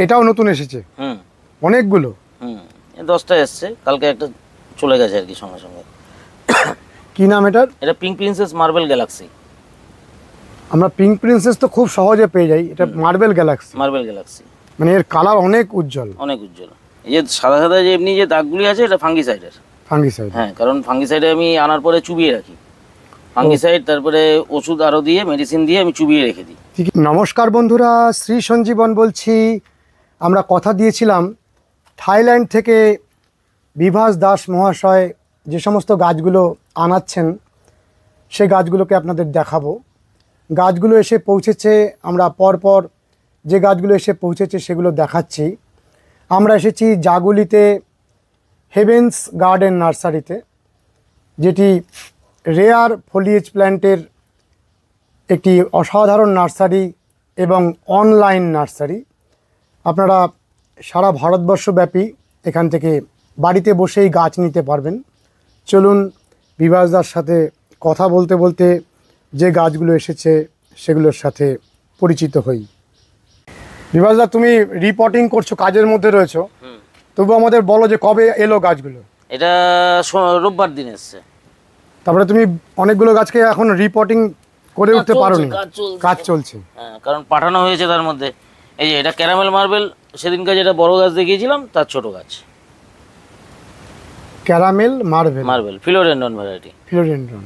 এটাও নতুন এসেছে? অনেকগুলো। 10টা এসছে, কালকে একটা চলে গেছে আর কি সঙ্গে সঙ্গে। কি নাম এটার? এটা পিঙ্ক প্রিন্সেস মার্বেল গ্যালাক্সি। আমরা পিঙ্ক প্রিন্সেস তো খুব সহজে পেয়ে যাই, এটা মার্বেল গ্যালাক্সি। মার্বেল গ্যালাক্সি মানে এর কালার অনেক উজ্জ্বল, অনেক উজ্জ্বল। এই যে সাদা সাদা যে এমনি যে দাগগুলি আছে, এটা ফাঙ্গিসাইডের। ফাঙ্গিসাইড? হ্যাঁ, কারণ ফাঙ্গিসাইডে আমি আনার পরে চুবিয়ে রাখি। ফাঙ্গিসাইড, তারপরে ওষুধ আরও দিয়ে, মেডিসিন দিয়ে আমি চুবিয়ে রেখে দিই। ঠিক। নমস্কার বন্ধুরা, শ্রী সঞ্জীবন বলছি। আমরা কথা দিয়েছিলাম থাইল্যান্ড থেকে বিভাস দাস মহাশয় যে সমস্ত গাছগুলো আনাচ্ছেন সে গাছগুলোকে আপনাদের দেখাবো। গাছগুলো এসে পৌঁছেছে, আমরা পরপর যে গাছগুলো এসে পৌঁছেছে সেগুলো দেখাচ্ছি। আমরা এসেছি জাগুলিতে হেভেন্স গার্ডেন নার্সারিতে, যেটি রেয়ার ফলিয়েজ প্ল্যান্টের একটি অসাধারণ নার্সারি এবং অনলাইন নার্সারি। আপনারা সারা ভারতবর্ষব্যাপী এখান থেকে বাড়িতে বসেই গাছ নিতে পারবেন। চলুন বিভাসদার সাথে কথা বলতে বলতে যে গাছগুলো এসেছে সেগুলোর সাথে পরিচিত হই। বিভাসদা, তুমি রিপোর্টিং করছো, কাজের মধ্যে রয়েছো, তবু আমাদের বলো যে কবে এলো গাছগুলো? এটা রোববার দিন এসছে। তারপরে তুমি অনেকগুলো গাছকে এখন রিপোর্টিং করে উঠতে পারোনি? কাজ চলছে। হ্যাঁ, কারণ পাঠানো হয়েছে তার মধ্যে। এই যে এটা ক্যারামেল মার্বেল, সেদিনকার যেটা বড় গাছ দেখিয়েছিলাম তার ছোট গাছ। Caramel marble, marble philodendron variety. Philodendron.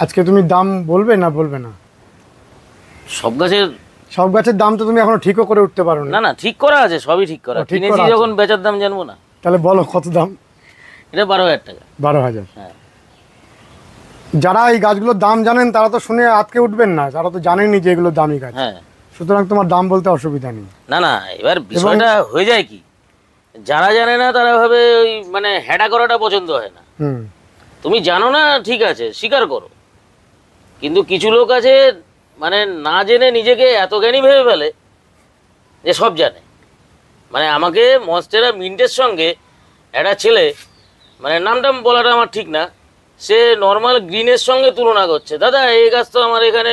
আজকে তুমি দাম বলবে না বলবে না? সব গাছের দাম তো তুমি এখনো ঠিকও করে উঠতে পারো না? না, ঠিক করা আছে, সবই ঠিক করা। কিনেছি যখন বেচার দাম জানবো না? তাহলে বলো কত দাম? এটা 12,000 টাকা। 12,000? হ্যাঁ। যারা এই গাছগুলোর দাম জানেন তারা তো শুনে আটকে উঠবেন না, যারা তো জানেনই যে এগুলো দামি গাছ। হ্যাঁ, সুতরাং তোমার দাম বলতে অসুবিধা নেই। না না, এবার বিষয়টা হয়ে যায় কি, যারা জানে না তারা ভাবে ওই মানে হেডা করাটা পছন্দ হয় না। তুমি জানো না, ঠিক আছে, স্বীকার করো। কিন্তু কিছু লোক আছে মানে না জেনে নিজেকে এত জ্ঞানী ভেবে ফেলে যে সব জানে। মানে আমাকে মনস্টেরা মিন্টের সঙ্গে একটা ছেলে, মানে নামটা বলাটা আমার ঠিক না, সে নর্মাল গ্রিনের সঙ্গে তুলনা করছে। দাদা এই গাছ তো আমার এখানে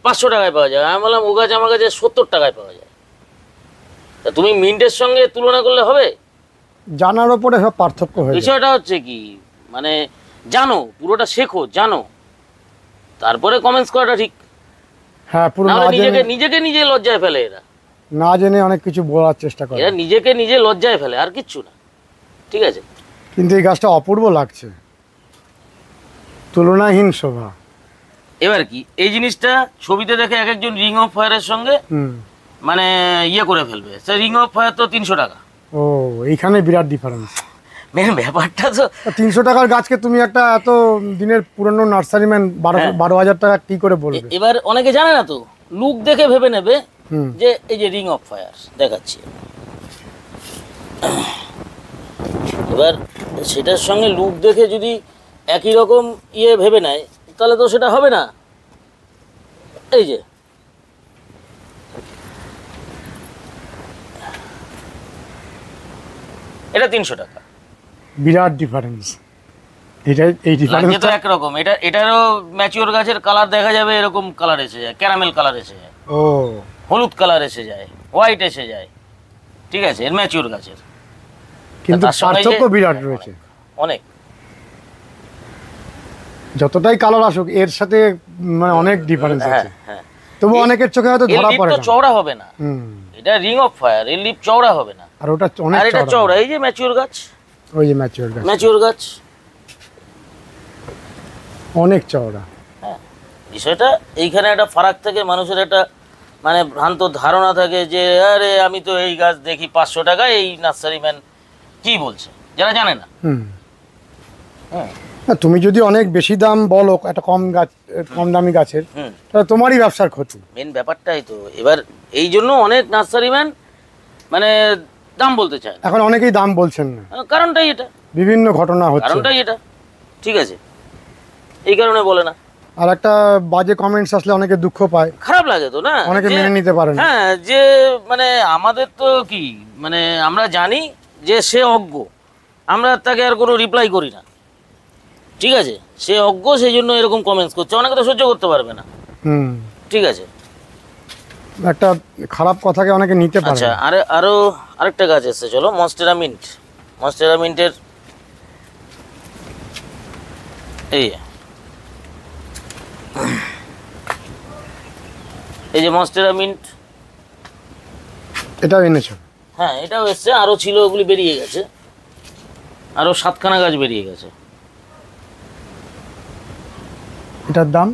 500 টাকায় পাওয়া যায়। আমি বললাম ও গাছ আমার কাছে 70 টাকায় পাওয়া যায়। তা তুমি মিন্টের সঙ্গে তুলনা করলে হবে? জানার ওপরে সব পার্থক্য হয়। বিষয়টা হচ্ছে কি, মানে জানো, পুরোটা শেখো, জানো, তারপরে কমেন্টস করাটা ঠিক। হ্যাঁ, পুরো নিজেকে নিজে লজ্জায় ফেলে এরা, না জেনে অনেক কিছু বলার চেষ্টা করে। এরা নিজেকে নিজে লজ্জায় ফেলে, আর কিচ্ছু না। ঠিক আছে, কিন্তু এই গাছটা অপূর্ব লাগছে, তুলনাহীন শোভা। এবার কি এই জিনিসটা ছবিতে দেখে এক একজন রিং অফ ফায়ারের সঙ্গে মানে ইয়ে করে ফেলবে। সে রিং অফ ফায়ার তো 300 টাকা। ও, এইখানে বিরাট ডিফারেন্স। মেন ব্যাপারটা তো 300 টাকার গাছকে তুমি একটা এত দিনের পুরনো নার্সারিম্যান 12,000 টাকা কি করে বলবে? এবার অনেকে জানে না তো, লুক দেখে ভেবে নেবে যে এই যে রিং অফ ফায়ার দেখাচ্ছি। এবার সেটার সঙ্গে লুক দেখে যদি একই রকম ইয়ে ভেবে নেয় তাহলে তো সেটা হবে না। এই যে এটা 300 টাকা, বিরাট ডিফারেন্স। এই ডিফারেন্স তো একরকম। এটারও ম্যাচিওর গাছের কালার দেখা যাবে, এরকম কালার এসে যায়, ক্যারামেল কালার এসে যায়, ও হলুদ কালার এসে যায়, হোয়াইট এসে যায়। ঠিক আছে, এর ম্যাচিওর গাছের কিন্তু পার্থক্য বিরাট রয়েছে অনেক। যতটাই কালার আসুক এর সাথে মানে অনেক ডিফারেন্স আছে। হ্যাঁ, তবু অনেকের চোখে হয়তো ধরা পড়ে না। চওড়া হবে না, এটা রিং অফ ফায়ার, এর লিপ চওড়া হবে না। আর ওটা অনেক চওড়া। এই যে ম্যাচিওর গাছ, ওই যে ম্যাচিওর গাছ অনেক চওড়া। হ্যাঁ, বিষয়টা এইখানে একটা ফারাক থাকে, মানুষের একটা মানে ভ্রান্ত ধারণা থাকে যে আরে আমি তো এই গাছ দেখি 500 টাকায়, এই নার্সারি ম্যান কি বলছে, যারা জানে না। তুমি যদি অনেক বেশি দাম বলো একটা কম দামি গাছের, তাহলে তোমারই ব্যবসার ক্ষতি। মেন ব্যাপারটাই তো। এবার এই জন্য অনেক নার্সারি ম্যান মানে দাম বলতে চায়। এখন অনেকেই দাম বলছেন না, কারণটাই এটা, বিভিন্ন ঘটনা হচ্ছে, কারণটাই এটা। ঠিক আছে, এই কারণে বলে না। আর একটা বাজে কমেন্টস আসলে অনেকে দুঃখ পায়, খারাপ লাগে তো না, অনেকে মেনে নিতে পারে না। হ্যাঁ, যে মানে আমাদের তো কি, মানে আমরা জানি যে সে অজ্ঞ, আমরা তাকে আর কোনো রিপ্লাই করি না। ঠিক আছে, সে অজ্ঞ, সেই জন্য এরকম কমেন্টস করছে, অনেকে তো সহ্য করতে পারবে না। ঠিক আছে, একটা খারাপ কথাকে অনেকে নিতে পারে আচ্ছা, না। আরো আরেকটা গাছ এসছে, চলো মনস্টেরা মিন্ট। মনস্টেরা মিন্টের এই যে মনস্টেরা মিন্ট, এটাও এনেছো? হ্যাঁ এটাও এসছে, আরো ছিল, ওগুলি বেরিয়ে গেছে, আরো 7খানা গাছ বেরিয়ে গেছে। এটার দাম?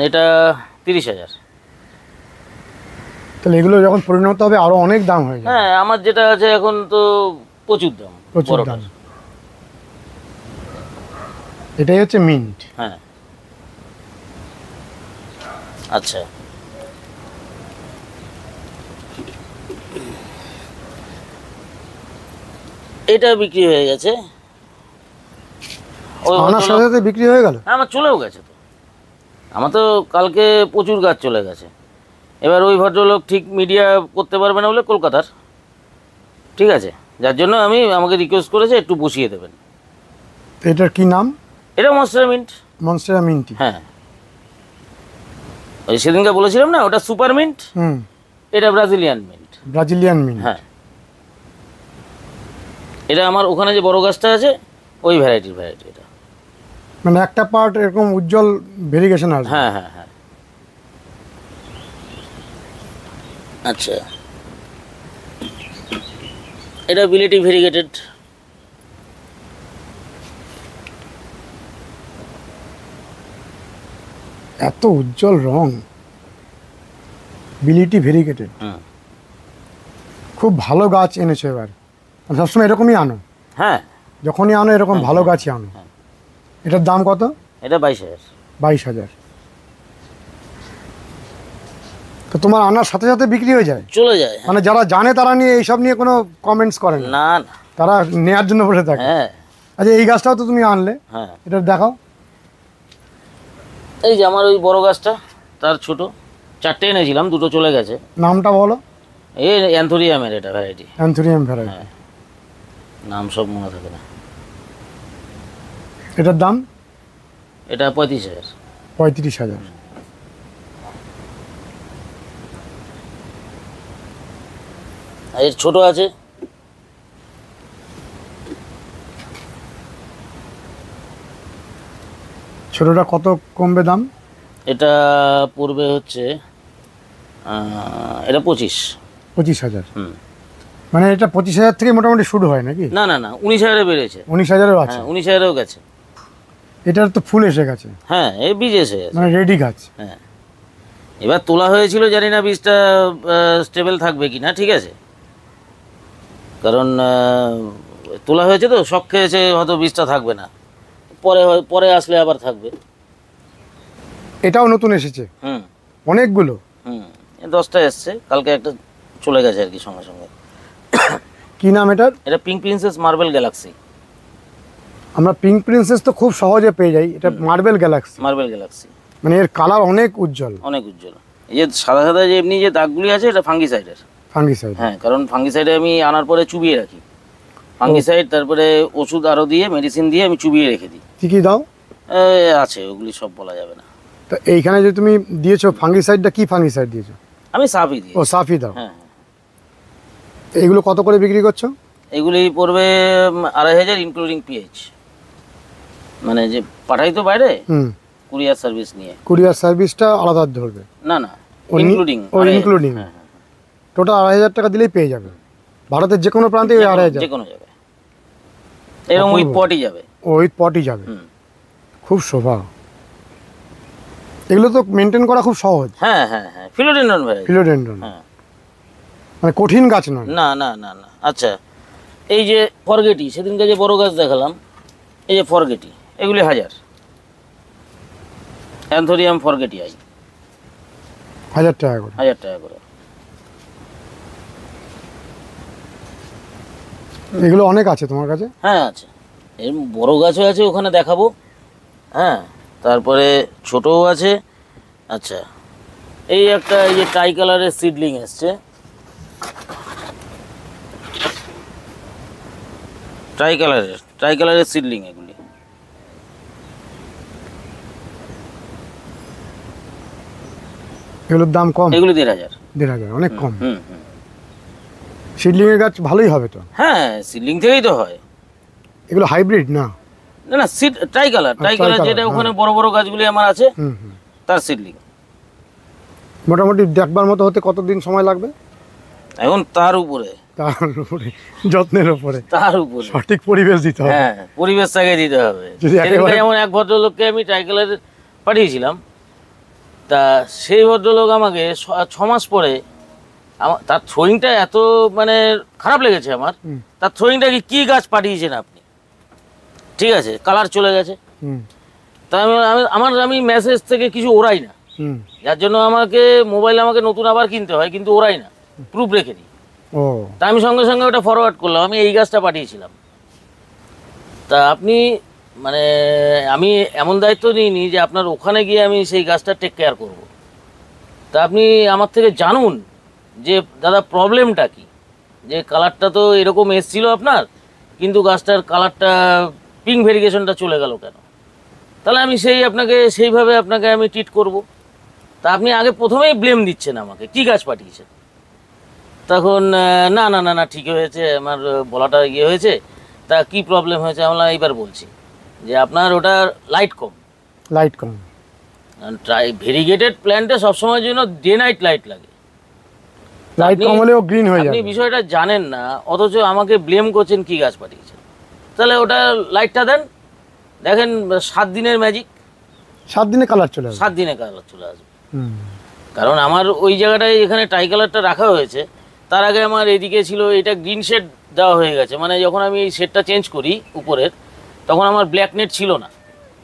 এটা 30,000। তাহলে এগুলো যখন পরিণত হবে আরো অনেক দাম হয়ে যাবে। হ্যাঁ, আমার যেটা আছে এখন তো প্রচুর দাম, প্রচুর দাম। এটাই হচ্ছে মিন্ট। হ্যাঁ, আচ্ছা, এটা বিক্রি হয়ে গেছে। আনার সাথে সাথে বিক্রি হয়ে গেল? হ্যাঁ, আমার চলেও গেছে তো। আমার তো কালকে প্রচুর গাছ চলে গেছে। এবার ওই ভদ্রলোক ঠিক মিডিয়া করতে পারবে না বলে কলকাতার, ঠিক আছে, যার জন্য আমাকে রিকোয়েস্ট করেছে একটু বসিয়ে দেবেন। এটার কি নাম? এটা মনস্টেরা মিন্ট। Monstera mint. হ্যাঁ, ওই সেদিনকে বলেছিলাম না, ওটা সুপার মিন্ট, এটা ব্রাজিলিয়ান মিন্ট। Brazilian mint. হ্যাঁ, এটা আমার ওখানে যে বড় গাছটা আছে ওই ভ্যারাইটি এটা। মানে একটা পার্ট এরকম উজ্জ্বল ভেরিগেশন আছে। হ্যাঁ হ্যাঁ হ্যাঁ। আচ্ছা, এটা বিলেটি ভেরিগেটেড। এত উজ্জ্বল রং, বিলিটি ভেরিগেটেড। খুব ভালো গাছ এনেছো এবার। সবসময় এরকমই আনো? হ্যাঁ, যখনই আনো এরকম ভালো গাছই আনো। এটার দাম কত? এটা 22,000। 22,000। তো তোমার আনার সাথে সাথে বিক্রি হয়ে যায়? চলে যায়। মানে যারা জানে তারা নিয়ে এইসব নিয়ে কোনো কমেন্টস করে না? না না, তারা নেয়ার জন্য বসে থাকে। হ্যাঁ। আচ্ছা, এই গাছটাও তো তুমি আনলে? হ্যাঁ, এটা দেখাও। এই যে আমার ওই বড় গাছটা, তার ছোট 4টে এনেছিলাম, 2টো চলে গেছে। নামটা বলো। এই অ্যান্থোরিয়ামের এটা ভ্যারাইটি। Anthurium variety. হ্যাঁ, নাম সব মনে থাকে না। এটার দাম? এটা 35,000। 35,000। আর এর ছোট আছে, ছোটটা কত কমবে দাম? এটা পড়বে হচ্ছে এটা 25,000। হুম। মানে এটা 25,000 থেকে মোটামুটি শুরু হয় নাকি? না না না, 19,000-এ বেড়েছে। 19,000-ও আছে? হ্যাঁ, 19,000-এও গেছে। এটার তো ফুল এসে গেছে। হ্যাঁ, এই বীজ এসে গেছে। মানে রেডি গাছ। হ্যাঁ, এবার তোলা হয়েছিল, জানি না বীজটা স্টেবল থাকবে কি না, ঠিক আছে, কারণ তোলা হয়েছে তো শখ খেয়েছে, হয়তো বীজটা থাকবে না, পরে আসলে আবার থাকবে। এটাও নতুন এসেছে? হুম অনেকগুলো? হুম, 10টা এসছে, কালকে একটা চলে গেছে আর কি সঙ্গে সঙ্গে। কি নাম এটার? এটা পিঙ্ক প্রিন্সেস মার্বেল গ্যালাক্সি। আমরা পিঙ্ক প্রিন্সেস তো খুব সহজে পেয়ে যাই, এটা মার্বেল গ্যালাক্সি। মার্বেল গ্যালাক্সি মানে এর কালার অনেক উজ্জ্বল। অনেক উজ্জ্বল। এই যে সাদা সাদা যে এমনি যে দাগগুলি আছে, এটা ফাঙ্গিসাইডের। ফাঙ্গিসাইড? হ্যাঁ, কারণ ফাঙ্গিসাইডে আমি আনার পরে চুবিয়ে রাখি। ফাঙ্গিসাইড, তারপরে ওষুধ আরও দিয়ে, মেডিসিন দিয়ে আমি চুবিয়ে রেখে দিই। কী কী দাও? আছে, ওগুলি সব বলা যাবে না। তা এইখানে যে তুমি দিয়েছো ফাঙ্গিসাইডটা, কি ফাঙ্গিসাইড দিয়েছো? আমি সাফি দিই। ও, সাফি দাও। হ্যাঁ, এইগুলো কত করে বিক্রি করছো? এগুলি পড়বে 2,500 ইনক্লুডিং পিএইচ, মানে যে পাঠাই তো বাইরে, কুরিয়ার সার্ভিস নিয়ে। কুরিয়ার সার্ভিসটা আলাদা ধরবে? না না, ইনক্লুডিং। ও, ইনক্লুডিং। টোটাল 2,500 টাকা দিলেই পেয়ে যাবে ভারতের যে কোনো প্রান্তে। 2,500 যে কোনো জায়গায়, এরকম উইথ পটই যাবে। ও, উইথ পটই যাবে। খুব শোভা। এগুলো তো মেনটেন করা খুব সহজ। হ্যাঁ হ্যাঁ হ্যাঁ, ফিলোডেন্ড্রন ভ্যারাইটি। ফিলোডেন্ড্রন। হ্যাঁ, মানে কঠিন গাছ নয়? না না না না। আচ্ছা, এই যে ফরগেটি, সেদিনকে যে বড় গাছ দেখালাম, এই যে ফরগেটি, এগুলি 1000। অ্যান্থোরিয়াম ফরগেটি আই 1,000 টাকা করে? 1000 টাকা করে। এগুলো অনেক আছে তোমার কাছে? হ্যাঁ আছে, এর বড় গাছও আছে, ওখানে দেখাবো। হ্যাঁ, তারপরে ছোটও আছে। আচ্ছা, এই একটা এই যে টাই কালারের সিডলিং এসছে, ট্রাই কালারের সিডলিং এগুলি। এগুলোর দাম কম? এগুলো 1,500। 1,500 অনেক কম। হুম হুম। সিডলিংয়ের গাছ ভালোই হবে তো? হ্যাঁ, সিডলিং থেকেই তো হয়। এগুলো হাইব্রিড না? না না, সিড ট্রাইকালার, যেটা ওখানে বড় বড় গাছগুলি আমার আছে তার সিডলিং। মোটামুটি দেখবার মতো হতে কতদিন সময় লাগবে? এখন তার উপরে যত্নের উপরে, তার উপরে সঠিক পরিবেশ দিতে হবে। হ্যাঁ, পরিবেশটাকে দিতে হবে। যেমন এক ভদ্রলোককে আমি ট্রাইকালার পাঠিয়েছিলাম, তা সেই ভদ্রলোক আমাকে 6 মাস পরে তার থ্রোয়িংটা এত মানে খারাপ লেগেছে আমার। তার থ্রোয়িংটা কি গাছ পাঠিয়েছেন আপনি, ঠিক আছে, কালার চলে গেছে। তা আমি মেসেজ থেকে কিছু ওড়াই না, যার জন্য আমাকে নতুন আবার কিনতে হয়, কিন্তু ওড়াই না, প্রুফ রেখে দিই। তা আমি সঙ্গে সঙ্গে ওটা ফরওয়ার্ড করলাম, আমি এই গাছটা পাঠিয়েছিলাম। তা আপনি মানে আমি এমন দায়িত্ব নিইনি যে আপনার ওখানে গিয়ে আমি সেই গাছটা টেক কেয়ার করব। তা আপনি আমার থেকে জানুন যে দাদা প্রবলেমটা কি, যে কালারটা তো এরকম এসছিল আপনার, কিন্তু গাছটার কালারটা পিঙ্ক ভেরিগেশনটা চলে গেল কেন? তাহলে আমি সেইভাবে আপনাকে আমি ট্রিট করব। তা আপনি আগে প্রথমেই ব্লেম দিচ্ছেন আমাকে, কি গাছ পাঠিয়েছেন। তখন না না না না ঠিক হয়েছে, আমার বলাটা হয়েছে। তা কি প্রবলেম হয়েছে আমরা এইবার বলছি, যে আপনার ওটা লাইট কম। ভেরিগেটেড প্ল্যান্টে সবসময়ের জন্য ডে নাইট লাইট লাগে, লাইট কম হলেও গ্রিন হয়ে যায়। আপনি বিষয়টা জানেন না, অথচ আমাকে ব্লেম করছেন কি গাছ পাঠিয়েছেন। তাহলে ওটা লাইটটা দেন, দেখেন 7 দিনের ম্যাজিক, 7 দিনে কালার চলে আসবে। 7 দিনে কালার চলে আসবে। কারণ আমার ওই জায়গাটায় এখানে ট্রাই কালারটা রাখা হয়েছে, তার আগে আমার এদিকে ছিল এটা গ্রিন শেড দেওয়া হয়ে গেছে। মানে যখন আমি এই শেডটা চেঞ্জ করি উপরের, তখন আমার ব্ল্যাক নেট ছিল না।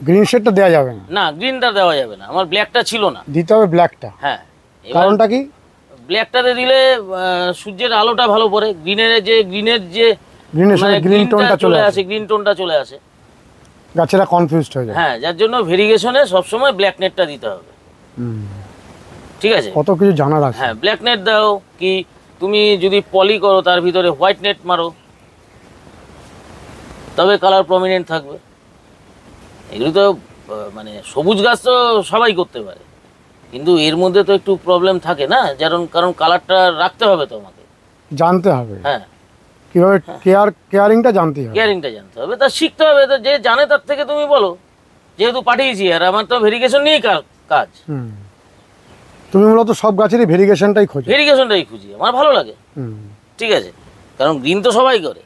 গ্রিন শেডটা দেওয়া যাবে না? না, গ্রিনটা দেওয়া যাবে না, আমার ব্ল্যাকটা ছিল না, দিতে হবে ব্ল্যাকটা। হ্যাঁ, কারণটা কি? ব্ল্যাকটাতে দিলে সূর্যের আলোটা ভালো পড়ে, গ্রিনের যে গ্রিন টোনটা চলে আসে, গাছেরা কনফিউজড হয়ে যায়। হ্যাঁ, যার জন্য ভেরিগেশনে সবসময় ব্ল্যাক নেটটা দিতে হবে। ঠিক আছে, কত কিছু জানার আছে। হ্যাঁ, ব্ল্যাক নেট দাও, কি তুমি যদি পলি করো তার ভিতরে হোয়াইট নেট মারো, তবে কালার প্রমিনেন্ট থাকবে। এগুলো তো মানে সবুজ গাছ তো সবাই করতে পারে, কিন্তু এর মধ্যে তো একটু প্রবলেম থাকে না, কারণ কালারটা রাখতে হবে তো আমাকে, জানতে হবে। হ্যাঁ, কিভাবে কেয়ারিংটা জানতে হবে, তা শিখতে হবে। তো যে জানে তার থেকে তুমি বলো, যেহেতু পাঠিয়েছি, আর আমার তো ভেরিগেশন নিয়েই কাজ। তুমি মূলত সব গাছেরই ভেরিগেশনটাই খুঁজি, আমার ভালো লাগে। ঠিক আছে, কারণ গ্রিন তো সবাই করে।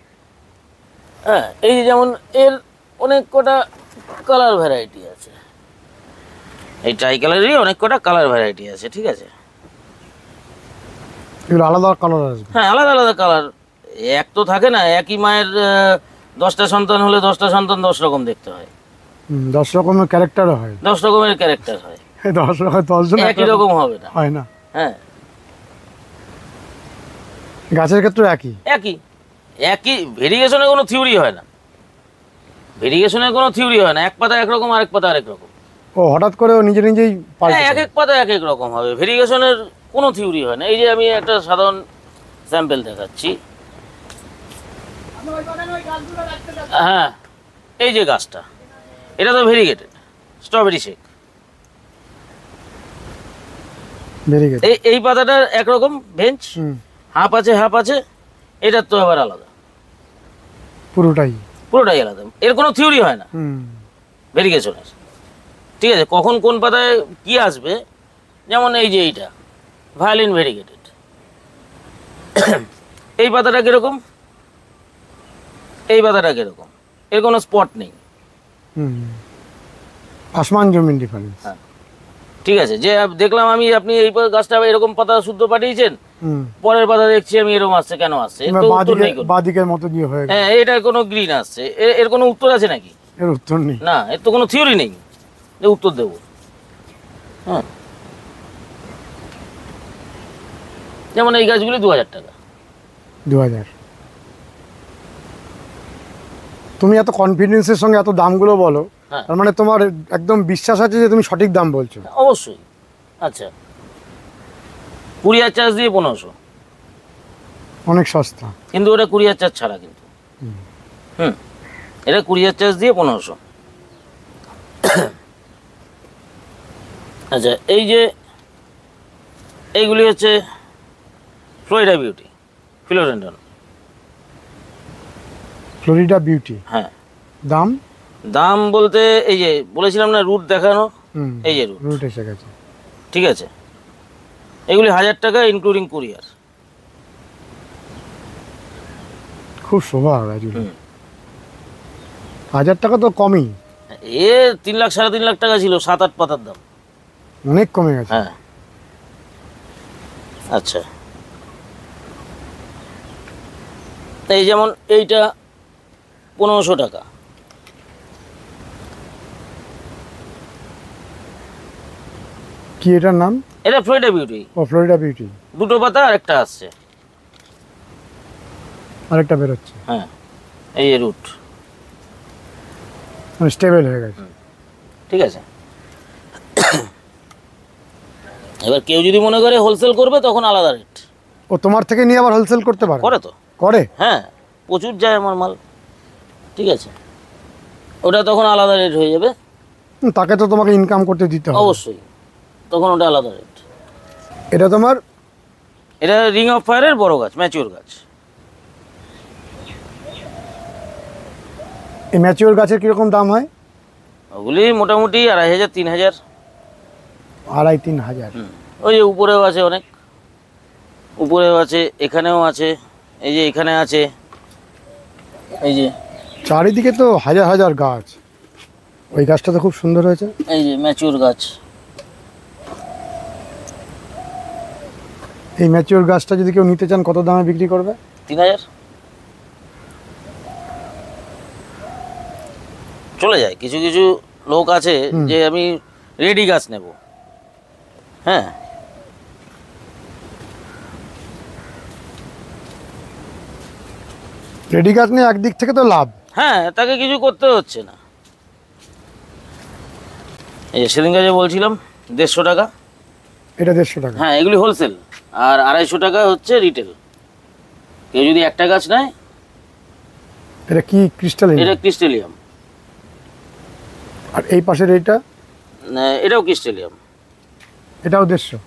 হ্যাঁ, এই যেমন এর অনেক কটা কালার ভ্যারাইটি আছে, এই ট্রাই কালারেরই অনেক কটা কালার ভ্যারাইটি আছে। ঠিক আছে, আলাদা কালার আসবে। হ্যাঁ, আলাদা আলাদা কালার। এক তো থাকে না, একই মায়ের 10টা সন্তান হলে 10টা সন্তান 10 রকম দেখতে হয়। 10 রকমের ক্যারেক্টারও হয়। 10 রকমের ক্যারেক্টার হয়, 10 জন একই রকম হবে না, হয় না। হ্যাঁ, গাছের ক্ষেত্রে একই ভেরিগেশনে কোনো থিওরি হয় না। এক পাতা একরকম, আরেক পাতা আরেক রকম। হঠাৎ করে নিজেই এক এক পাতা এক এক রকম হবে, ভেরিগেশনের কোনো থিওরি হয় না। এই যে আমি একটা সাধারণ স্যাম্পল দেখাচ্ছি। হ্যাঁ, এই যে গাছটা, এটা তো ভেরিগেটেড স্ট্রবেরি শেক। এই পাতাটার একরকম বেঞ্চ, হাফ আছে, এটার তো আবার আলাদা, পুরোটাই আলাদা। এর কোনো থিওরি হয় না ভেরিগেশনের। ঠিক আছে, কখন কোন পাতায় কি আসবে, যেমন এই যে এইটা ভায়োলিন ভেরিগেটেড, এই পাতাটা কিরকম, এর কোনো স্পট নেই, আসমান জমিন ডিফারেন্স। হ্যাঁ, ঠিক আছে, যে দেখলাম আমি আপনি এই গাছটা এরকম পাতা শুদ্ধ পাঠিয়েছেন, পরের পাতা দেখছি আমি এরকম আসছে, কেন আসছে? বাদিকের মতো দিয়ে হয়ে, হ্যাঁ, এটা কোনো গ্রিন আসছে, এর কোনো উত্তর আছে নাকি? এর উত্তর নেই, না, এর তো কোনো থিওরি নেই যে উত্তর দেব। হ্যাঁ, যেমন এই গাছগুলি 2000 টাকা। 2000। তুমি এত কনফিডেন্সের সঙ্গে এত দামগুলো বলো, তার মানে তোমার একদম বিশ্বাস আছে যে তুমি সঠিক দাম বলছো? অবশ্যই। আচ্ছা, কুরিয়ার চার্জ দিয়ে 1500, অনেক সস্তা, কিন্তু ওটা কুরিয়ার চার্জ ছাড়া। কিন্তু এটা কুরিয়ার চার্জ দিয়ে 1500। আচ্ছা, এই যে এইগুলি হচ্ছে Florida beauty, philodendron. Florida beauty, হ্যাঁ। দাম? দাম বলতে এই যে বলেছিলাম না রুট দেখানো, এই যে রুট এসে গেছে। ঠিক আছে, এগুলি 1000 টাকা ইনক্লুডিং কুরিয়ার। খুব শোভা গাছগুলো। 1000 টাকা তো কমই। এ 3 লাখ 3.5 লাখ টাকা ছিল 7-8 পাতার দাম, অনেক কমে গেছে। হ্যাঁ। আচ্ছা, এই যেমন এইটা 1500 টাকা। কি এটার নাম? এটা ফ্লোরিডা বিউটি। ও, ফ্লোরিডা বিউটি। 2টো পাতা আর একটা আসছে, আরেকটা বেরোচ্ছে। হ্যাঁ, এই যে রুট, মানে স্টেবল হয়ে গেছে। ঠিক আছে। এবার কেউ যদি মনে করে হোলসেল করবে তখন আলাদা রেট। ও তোমার থেকে নিয়ে আবার হোলসেল করতে পারে? করে তো, করে। হ্যাঁ, প্রচুর যায় আমার মাল। ঠিক আছে, ওটা তখন আলাদা রেট হয়ে যাবে। তাকে তো তোমাকে ইনকাম করতে দিতে হবে অবশ্যই, তখন ওটা আলাদা রেট। এটা তোমার? এটা রিং অফ ফায়ারের বড় গাছ, ম্যাচিওর গাছ। এই ম্যাচিওর গাছের কিরকম দাম হয়? ওগুলি মোটামুটি 2500, 3000। 2500-3000। ওই যে উপরেও আছে, অনেক উপরেও আছে, এখানেও আছে, এই যে এখানে আছে, এই যে চারিদিকে তো হাজার হাজার গাছ। ওই গাছটা তো খুব সুন্দর হয়েছে। এই যে ম্যাচিওর গাছ। এই ম্যাচিওর গাছটা যদি কেউ নিতে চান কত দামে বিক্রি করবে? 3000 চলে যায়। কিছু কিছু লোক আছে যে আমি রেডি গাছ নেব, হ্যাঁ, রেডি গাছ নিয়ে একদিক থেকে তো লাভ। হ্যাঁ, তাকে কিছু করতে হচ্ছে না। এই যে সেদিন গাছে বলছিলাম 150 টাকা। এটা 150 টাকা? হ্যাঁ, এগুলি হোলসেল। আর 250 টাকা হচ্ছে রিটেল। কেউ যদি একটা গাছ নেয়। এটা কি ক্রিস্টাল? এটা ক্রিস্টেলিয়াম। আর এই পাশের এইটা? এটাও ক্রিস্টেলিয়াম। এটাও 150?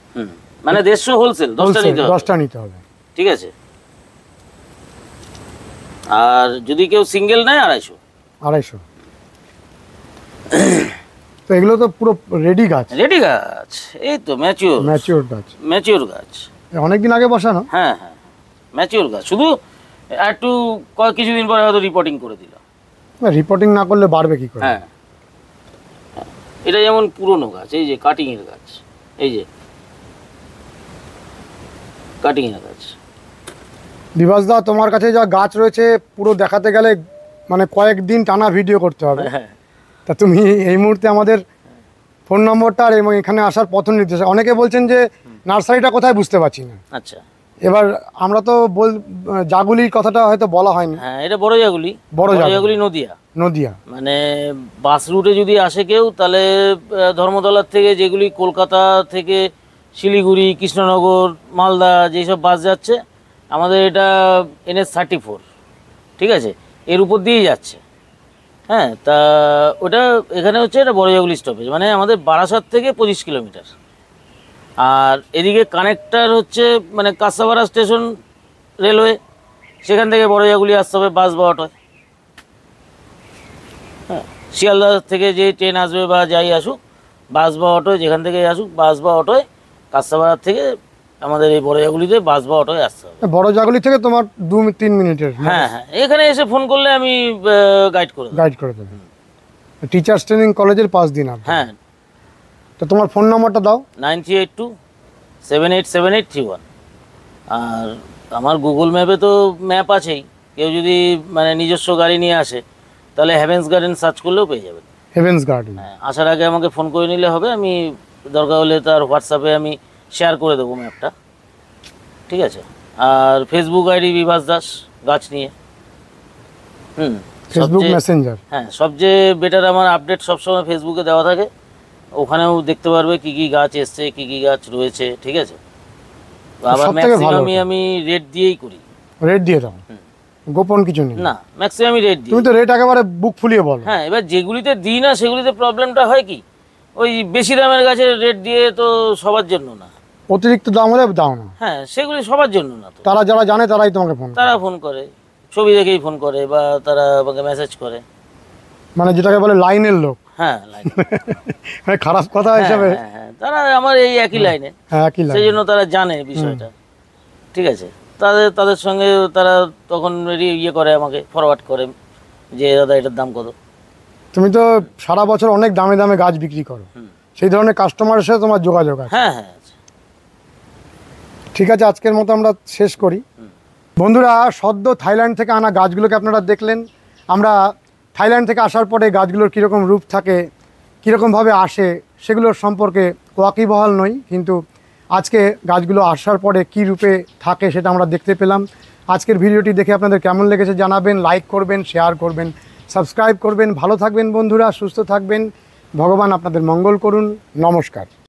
মানে 150 হোলসেল, 10টা নিতে হবে। 10টা নিতে হবে, ঠিক আছে। আর যদি কেউ সিঙ্গেল নেয় 250। 250। তো এগুলো তো পুরো রেডি গাছ? রেডি গাছ, এই তো ম্যাচিওর। ম্যাচিওর গাছ? ম্যাচিওর গাছ, অনেকদিন আগে বসানো? হ্যাঁ হ্যাঁ, ম্যাচিওর গাছ। শুধু একটু কিছুদিন পরে হয়তো রিপোর্টিং করে দিল। রিপোর্টিং না করলে বাড়বে কি করে? হ্যাঁ, এটা যেমন পুরনো গাছ, এই যে কাটিংয়ের গাছ, এই যে কাটিংয়ের গাছ। বিভাস দা, তোমার কাছে যা গাছ রয়েছে পুরো দেখাতে গেলে মানে কয়েকদিন টানা ভিডিও করতে হবে। হ্যাঁ, তা তুমি এই মুহূর্তে আমাদের ফোন নম্বরটা আর এবং এখানে আসার পথ নির্দেশ, অনেকে বলছেন যে নার্সারিটা কোথায় বুঝতে পারছি না। আচ্ছা, এবার আমরা তো জাগুলির কথাটা হয়তো বলা হয়নি। হ্যাঁ, এটা বড় জাগুলি। বড় জাগুলি নদিয়া। নদিয়া মানে বাস রুটে যদি আসে কেউ, তাহলে ধর্মতলার থেকে যেগুলি কলকাতা থেকে শিলিগুড়ি, কৃষ্ণনগর, মালদা যেসব বাস যাচ্ছে, আমাদের এটা NH 34, ঠিক আছে, এর উপর দিয়েই যাচ্ছে। হ্যাঁ, তা ওটা এখানে হচ্ছে এটা বড় জাগুলি স্টপেজ, মানে আমাদের বারাসাত থেকে 25 কিলোমিটার। আর এদিকে কানেক্টার হচ্ছে মানে কাঁসাপাড়া স্টেশন রেলওয়ে, সেখান থেকে বড় জাগুলি আসতে হবে বাস বা অটোয়। হ্যাঁ, শিয়ালদা থেকে যে ট্রেন আসবে বা যাই আসুক, বাস বা অটোয় যেখান থেকে আসুক, বাস বা অটোয় কাঁসাপাড়ার থেকে আমাদের এই বড় জাগুলিতে বাস বা অটোয় আসতে হবে। বড় জাগুলি থেকে তোমার 2-3 মিনিটের? হ্যাঁ হ্যাঁ, এখানে এসে ফোন করলে আমি গাইড করে দেবো। টিচার্স ট্রেনিং কলেজের পাশ দিন? হ্যাঁ। তো তোমার ফোন নাম্বারটা দাও। 9382787831। আর আমার গুগল ম্যাপে তো ম্যাপ আছেই। কেউ যদি মানে নিজস্ব গাড়ি নিয়ে আসে তাহলে হেভেন্স গার্ডেন সার্চ করলেও পেয়ে যাবেন। Heavens garden? হ্যাঁ, আসার আগে আমাকে ফোন করে নিলে হবে। আমি দরকার হলে তার হোয়াটসঅ্যাপে আমি শেয়ার করে দেবো ম্যাপটা, ঠিক আছে। আর ফেসবুক আইডি বিভাস দাস গাছ নিয়ে। Facebook Messenger? হ্যাঁ, সবচেয়ে বেটার আমার আপডেট সবসময় ফেসবুকে দেওয়া থাকে। ওখানেও দেখতে পারবে কি কি গাছ এসছে, কি কি গাছ রয়েছে, ঠিক আছে। আবার ম্যাক্সিমাম আমি রেট দিয়েই করি। রেট দিয়ে দাও? গোপন কিছু নেই? না, ম্যাক্সিমাম রেট দিই। তুমি তো রেট একেবারে বুক ফুলিয়ে বলো। হ্যাঁ, এবার যেগুলিতে দিই না সেগুলিতে প্রবলেমটা হয় কি, ওই বেশি দামের গাছের রেট দিয়ে তো সবার জন্য না। অতিরিক্ত দাম হলে দাও না? হ্যাঁ, সেগুলি সবার জন্য না তো। তারা যারা জানে তারাই তোমাকে ফোন, তারা ফোন করে, ছবি দেখেই ফোন করে, বা তারা আমাকে মেসেজ করে। মানে যেটাকে বলে লাইনের লোক। হ্যাঁ, লাইনে। মানে খারাপ কথা হিসাবে। হ্যাঁ, তারা আমার এই একই লাইনে, হ্যাঁ, একই লাইন। সেই জন্য তারা জানে বিষয়টা। ঠিক আছে, তাদের সঙ্গে তারা তখন ইয়ে করে, আমাকে ফরওয়ার্ড করে যে দাদা এটার দাম কত। তুমি তো সারা বছর অনেক দামে দামে গাছ বিক্রি করো, সেই ধরনের কাস্টমারের সাথে তোমার যোগাযোগ আছে? হ্যাঁ হ্যাঁ। ঠিক আছে, আজকের মতো আমরা শেষ করি। বন্ধুরা, সদ্য থাইল্যান্ড থেকে আনা গাছগুলোকে আপনারা দেখলেন। আমরা থাইল্যান্ড থেকে আসার পরে গাছগুলোর কীরকম রূপ থাকে, কীরকমভাবে আসে, সেগুলোর সম্পর্কে ওয়াকিবহাল নই, কিন্তু আজকে গাছগুলো আসার পরে কী রূপে থাকে সেটা আমরা দেখতে পেলাম। আজকের ভিডিওটি দেখে আপনাদের কেমন লেগেছে জানাবেন, লাইক করবেন, শেয়ার করবেন, সাবস্ক্রাইব করবেন। ভালো থাকবেন বন্ধুরা, সুস্থ থাকবেন, ভগবান আপনাদের মঙ্গল করুন। নমস্কার।